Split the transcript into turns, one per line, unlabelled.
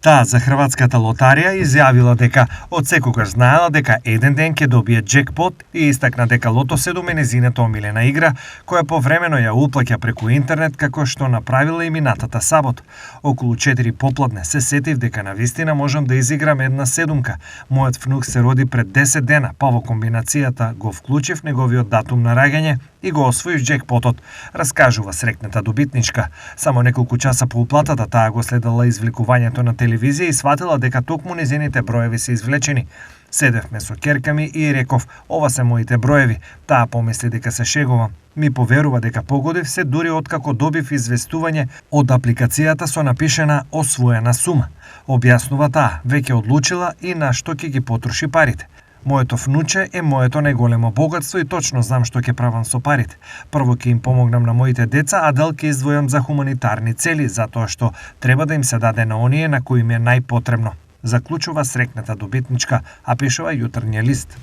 Таа за Хрватската лотарија изјавила дека од секогаш знаела дека еден ден ќе добие джекпот и истакна дека Лото 7 е незината омилена игра, која повремено ја уплаќа преку интернет како што направила и минатата сабот. Околу 4 попладне се сетив дека навистина можам да изиграм една седумка. Мојот внук се роди пред 10 дена, па во комбинацијата го вклучив неговиот датум на раѓање и го освоив джекпотот, раскажува срекната добитничка. Само неколку часа по уплатата таа го следела извлекувањето на телевизија и сватила дека токму незините броеви се извлечени. Седевме со ќерка ми и реков: "Ова се моите броеви." Таа помисли дека се шегувам. Ми поверува дека погодив се дури откако добив известување од апликацијата со напишена освоена сума. Објаснува таа, веќе одлучила и на што ќе ги потроши парите. Моето внуче е моето најголемо богатство и точно знам што ќе правам со парите. Прво ќе им помогнам на моите деца, а дел ќе издвојам за хуманитарни цели, затоа што треба да им се даде на оние на кои им е најпотребно. Заклучува срекната добитничка, а пишува Јутрниот лист.